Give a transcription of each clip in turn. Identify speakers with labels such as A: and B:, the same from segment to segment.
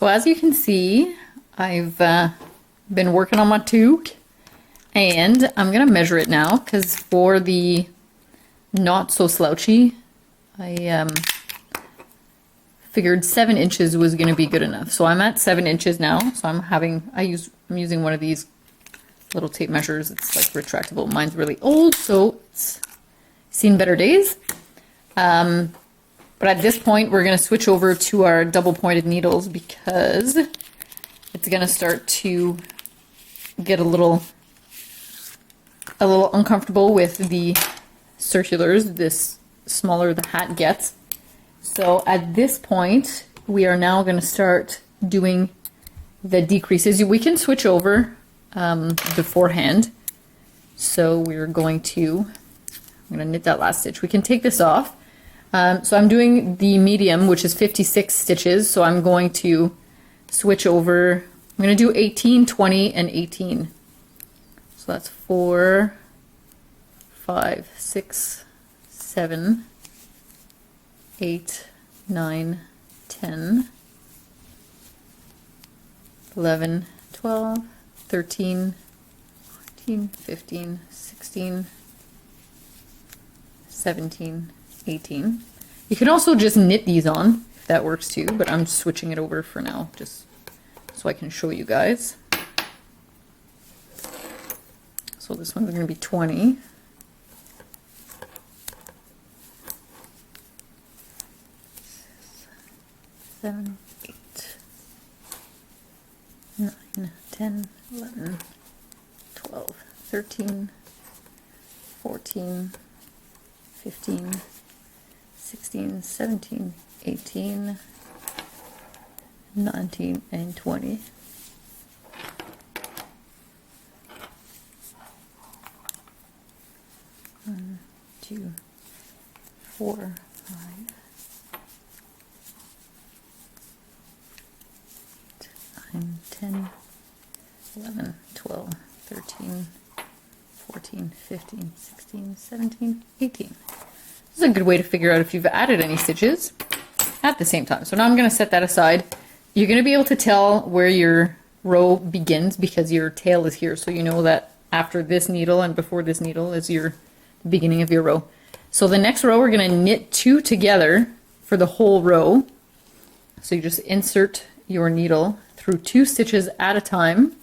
A: So as you can see, I've been working on my toque, and I'm gonna measure it now because for the not so slouchy, I figured 7 inches was gonna be good enough. So I'm at 7 inches now. So I'm using one of these little tape measures. It's like retractable. Mine's really old, so it's seen better days. But at this point, we're going to switch over to our double pointed needles because it's going to start to get a little uncomfortable with the circulars. This smaller the hat gets. So at this point, we are now going to start doing the decreases. We can switch over beforehand. So I'm going to knit that last stitch. We can take this off. So I'm doing the medium, which is 56 stitches. So I'm going to switch over. I'm going to do 18, 20, and 18. So that's 4, 5, 6, 7, 8, 9, 10, 11, 12, 13, 14, 15, 16, 17, 18. You can also just knit these on if that works too, but I'm switching it over for now just so I can show you guys. So this one's going to be 20. Seven, 8, 9, 10, 11, 12, 13, 14, 15, 16, 17, 18, 19, and 20. One, 2, 4, 5, 9, 10, 11, 12, 13, 14, 15, 16, 17, 18. This is a good way to figure out if you've added any stitches at the same time. So now I'm going to set that aside. You're going to be able to tell where your row begins because your tail is here. So you know that after this needle and before this needle is the beginning of your row. So the next row we're going to knit 2 together for the whole row. So you just insert your needle through 2 stitches at a time,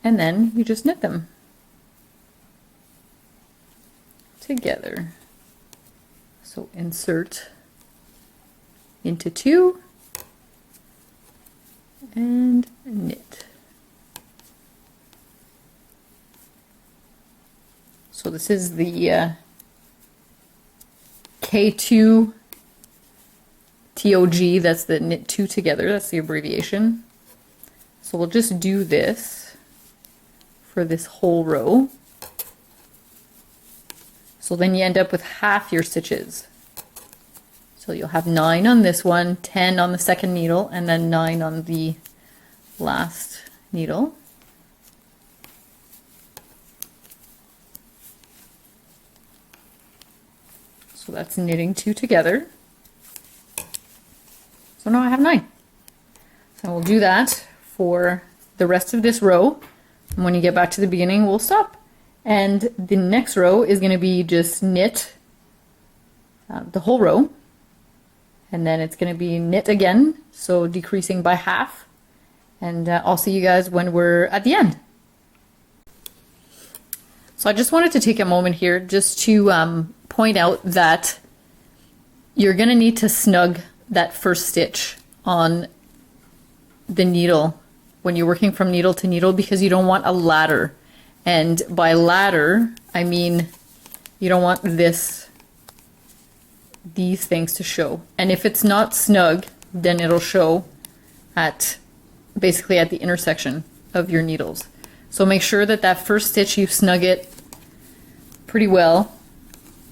A: and then you just knit them together. So insert into 2 and knit. So this is the K2 TOG, that's the knit 2 together, that's the abbreviation. So we'll just do this for this whole row. So then you end up with half your stitches. So you'll have 9 on this one, 10 on the second needle, and then 9 on the last needle. So that's knitting 2 together. So now I have 9. So we'll do that for the rest of this row. And when you get back to the beginning, we'll stop. And the next row is going to be just knit the whole row. And then it's going to be knit again, so decreasing by half. And I'll see you guys when we're at the end. So I just wanted to take a moment here just to point out that you're going to need to snug that first stitch on the needle when you're working from needle to needle because you don't want a ladder. And by ladder, I mean you don't want these things to show. And if it's not snug, then it'll show basically at the intersection of your needles. So make sure that that first stitch you snug it pretty well,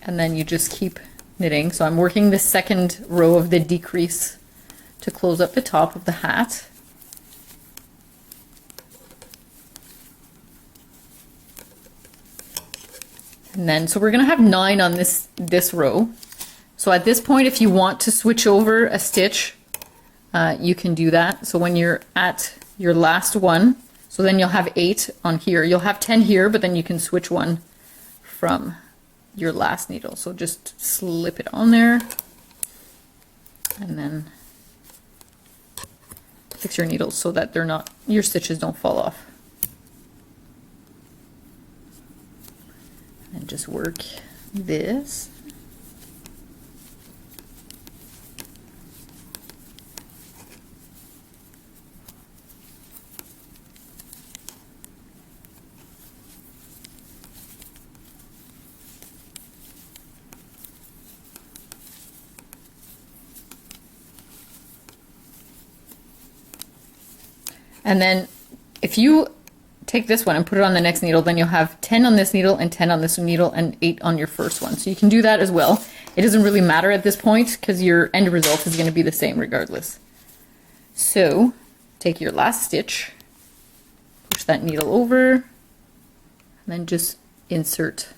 A: and then you just keep knitting. So I'm working the second row of the decrease to close up the top of the hat. And then, so we're going to have 9 on this row. So at this point, if you want to switch over a stitch you can do that. So when you're at your last one, so then you'll have 8 on here. You'll have 10 here, but then you can switch one from your last needle. So just slip it on there and then fix your needles so that they're not, your stitches don't fall off. And just work this. And then if you take this one and put it on the next needle, then you'll have 10 on this needle and 10 on this needle and 8 on your first one. So you can do that as well. It doesn't really matter at this point because your end result is going to be the same regardless. So take your last stitch, push that needle over, and then just insert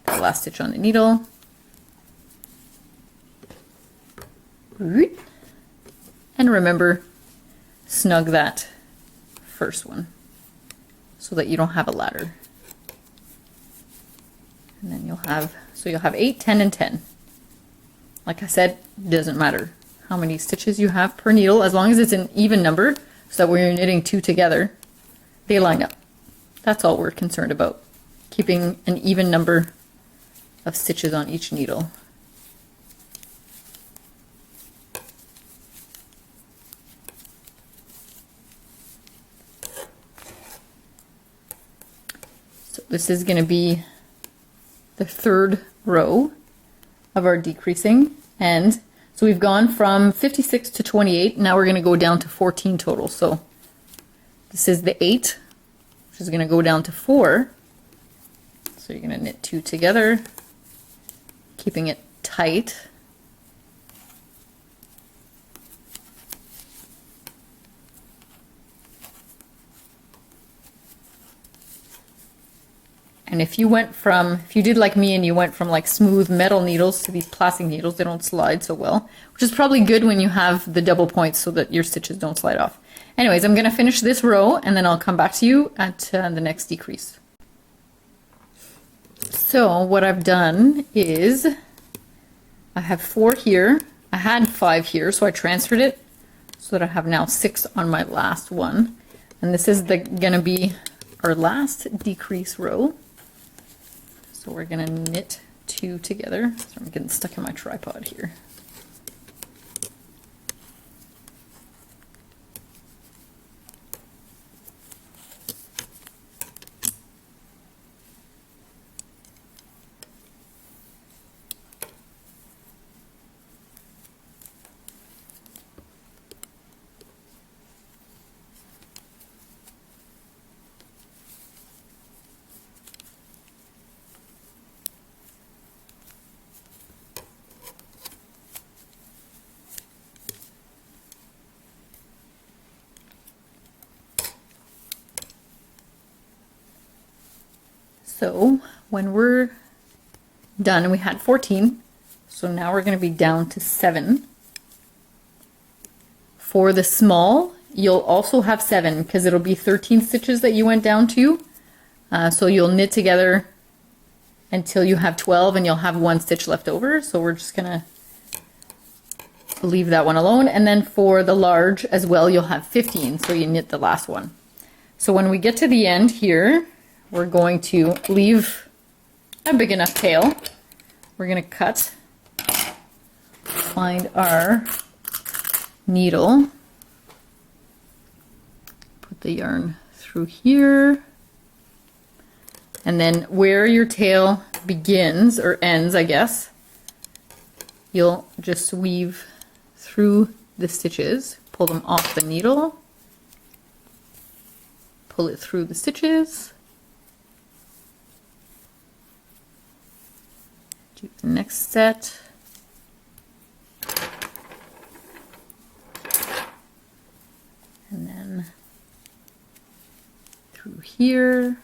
A: the last stitch on the needle. And remember, snug that first one so that you don't have a ladder. And then you'll have 8, 10, and 10. Like I said, doesn't matter how many stitches you have per needle, as long as it's an even number, so that when you're knitting 2 together, they line up. That's all we're concerned about, keeping an even number of stitches on each needle. So this is going to be the 3rd row of our decreasing, and so we've gone from 56 to 28. Now we're going to go down to 14 total. So this is the 8, which is going to go down to 4. So you're going to knit 2 together, keeping it tight. And if you did like me and you went from like smooth metal needles to these plastic needles, they don't slide so well, which is probably good when you have the double points so that your stitches don't slide off. Anyways, I'm going to finish this row and then I'll come back to you at the next decrease. So what I've done is I have 4 here. I had 5 here, so I transferred it so that I have now 6 on my last one. And this is going to be our last decrease row. So we're going to knit 2 together. So I'm getting stuck in my tripod here. So when we're done, and we had 14, so now we're going to be down to 7. For the small, you'll also have 7 because it'll be 13 stitches that you went down to. So you'll knit together until you have 12 and you'll have 1 stitch left over. So we're just going to leave that one alone. And then for the large as well, you'll have 15. So you knit the last one. So when we get to the end here, we're going to leave a big enough tail. We're going to cut, find our needle, put the yarn through here, and then where your tail begins, or ends I guess, you'll just weave through the stitches, pull them off the needle, pull it through the stitches, do the next set, and then through here,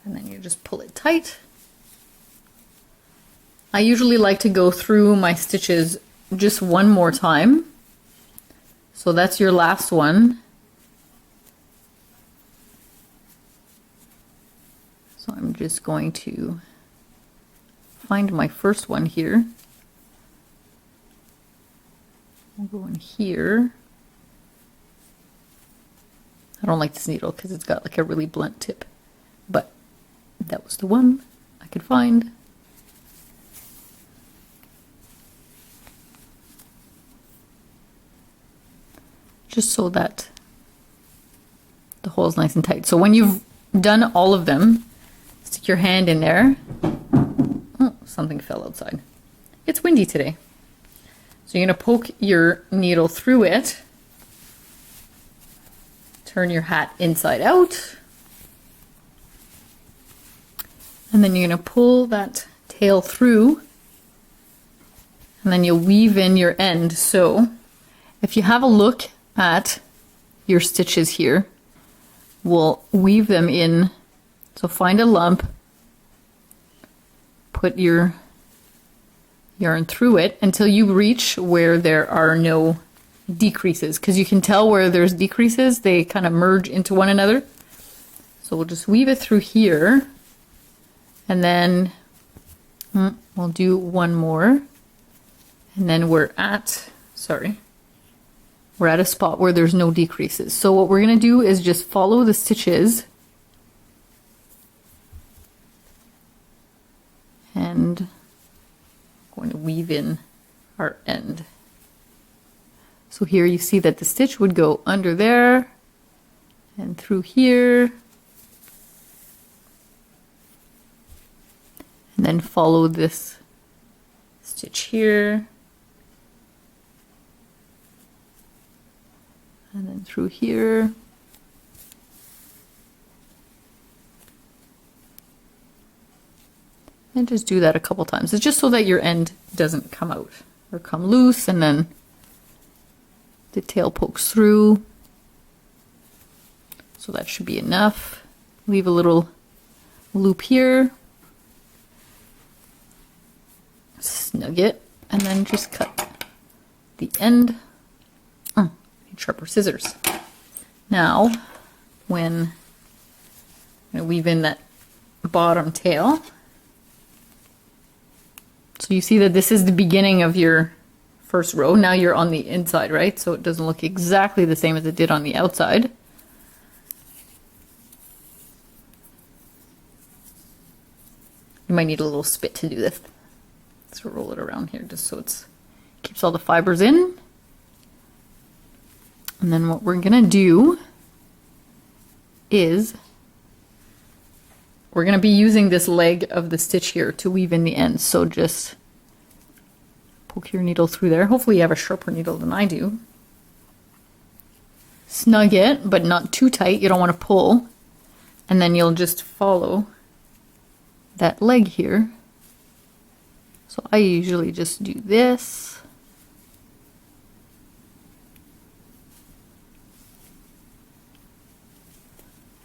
A: and then you just pull it tight. I usually like to go through my stitches just one more time. So that's your last one. So I'm just going to find my first one here. I'll go in here. I don't like this needle because it's got like a really blunt tip, but that was the one I could find. Just so that the hole is nice and tight. So when you've done all of them, stick your hand in there. Oh, something fell outside. It's windy today. So you're going to poke your needle through it. Turn your hat inside out. And then you're going to pull that tail through. And then you'll weave in your end. So if you have a look at your stitches here, we'll weave them in. So find a lump, put your yarn through it until you reach where there are no decreases, because you can tell where there's decreases, they kind of merge into one another. So we'll just weave it through here, and then we'll do one more, and then we're at a spot where there's no decreases. So what we're going to do is just follow the stitches and going to weave in our end. So here you see that the stitch would go under there and through here, and then follow this stitch here, and then through here, and just do that a couple times. It's just so that your end doesn't come out or come loose, and then the tail pokes through. So that should be enough. Leave a little loop here, snug it, and then just cut the end. Need sharper scissors. Now, when I'm going to weave in that bottom tail, so you see that this is the beginning of your first row. Now you're on the inside, right? So it doesn't look exactly the same as it did on the outside. You might need a little spit to do this. Let's roll it around here just so it keeps all the fibers in. And then what we're gonna do is we're going to be using this leg of the stitch here to weave in the ends. So just poke your needle through there. Hopefully you have a sharper needle than I do. Snug it, but not too tight. You don't want to pull. And then you'll just follow that leg here. So I usually just do this.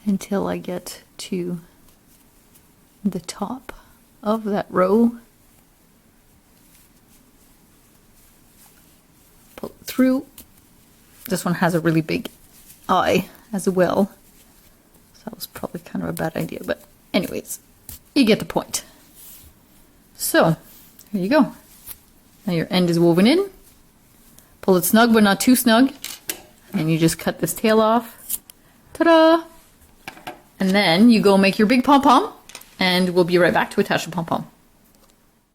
A: Until I get to the top of that row. Pull it through. This one has a really big eye as well. So that was probably kind of a bad idea, but anyways, you get the point. So, here you go. Now your end is woven in. Pull it snug, but not too snug. And you just cut this tail off. Ta-da! And then you go make your big pom-pom, and we'll be right back to attach the pom-pom.